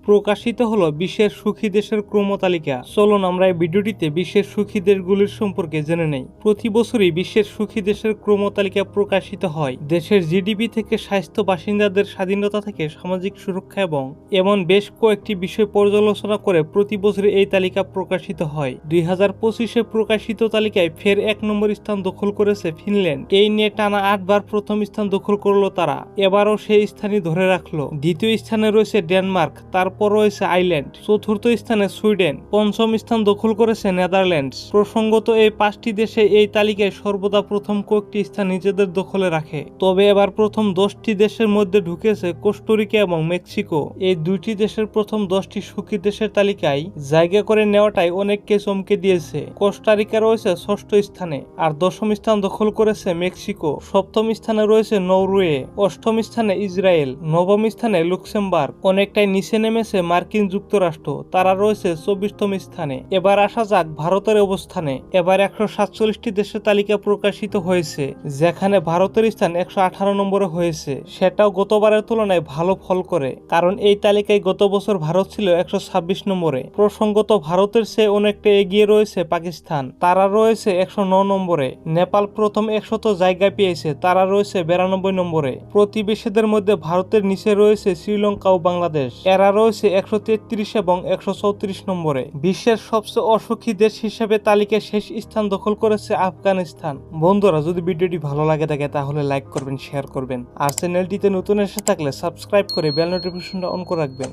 প্রকাশিত হলো বিশ্বের সুখী দেশের ক্রমতালিকা। চলুন আমরা এই ভিডিওটিতে বিশ্বের সুখী দেশগুলির সম্পর্কে জেনে নেই। প্রতি বছরই বিশ্বের সুখী দেশের ক্রমতালিকা প্রকাশিত হয়। দেশের জিডিপি থেকে স্বাস্থ্য, বাসিন্দাদের স্বাধীনতা থেকে সামাজিক সুরক্ষা এবং এমন বেশ কয়েকটি বিষয় পর্যালোচনা করে প্রতি বছরই এই তালিকা প্রকাশিত হয়। 2025-এ প্রকাশিত তালিকায় ফের 1 নম্বর স্থান দখল করেছে ফিনল্যান্ড। এই নিয়ে টানা 8 বার প্রথম স্থান দখল করলো তারা, এবারও সেই স্থানই ধরে রাখলো। দ্বিতীয় স্থানে রয়েছে ডেনমার্ক, তারপর রয়েছে আইল্যান্ড, চতুর্থ স্থানে সুইডেন, পঞ্চম স্থান দখল করেছে নেদারল্যান্ডস। প্রসঙ্গত, এই 5টি দেশে এই তালিকায় সর্বদা প্রথম কয়েকটি স্থান নিজেদের দখলে রাখে। তবে এবার প্রথম 10টি দেশের মধ্যে ঢুকেছে কোস্টারিকা এবং মেক্সিকো। এই দুইটি দেশের প্রথম 10টি সুখী দেশের তালিকায় জায়গা করে নেওয়াটাই অনেককে চমকে দিয়েছে। কোস্টারিকা রয়েছে 6ষ্ঠ স্থানে, আর 10ম স্থান দখল করেছে মেক্সিকো। 7ম স্থানে রয়েছে নরওয়ে, 8ম স্থানে ইসরায়েল, 9ম স্থানে লুক্সেমবার্গ। অনেকটাই নিচে নেমেছে মার্কিন যুক্তরাষ্ট্র, তারা রয়েছে 24তম স্থানে। এবার আসা যাক ভারতের অবস্থানে। এবার 147টি দেশের তালিকা প্রকাশিত হয়েছে, যেখানে ভারতের স্থান 118 নম্বরে হয়েছে। সেটাও গতবারের তুলনায় ভালো ফল করে, কারণ এই তালিকায় গত বছর ভারত ছিল 126 নম্বরে। প্রসঙ্গত, ভারতের চেয়ে অনেকটা এগিয়ে রয়েছে পাকিস্তান, তারা রয়েছে 109 নম্বরে। নেপাল প্রথম 100 জায়গা পেয়েছে, তারা রয়েছে 92 নম্বরে। প্রতিবেশীদের মধ্যে ভারতের নিচে রয়েছে শ্রীলঙ্কা ও বাংলাদেশ, এরা রয়েছে 133 এবং 134 নম্বরে। বিশ্বের সবচেয়ে অসুখী দেশ হিসেবে তালিকায় শেষ স্থান দখল করেছে আফগানিস্তান। বন্ধুরা, যদি ভিডিওটি ভালো লাগে থাকে তাহলে লাইক করবেন, শেয়ার করবেন, আর চ্যানেলটিতে নতুন এসে থাকলে সাবস্ক্রাইব করে বেল নোটিফিকেশনটা অন করে রাখবেন।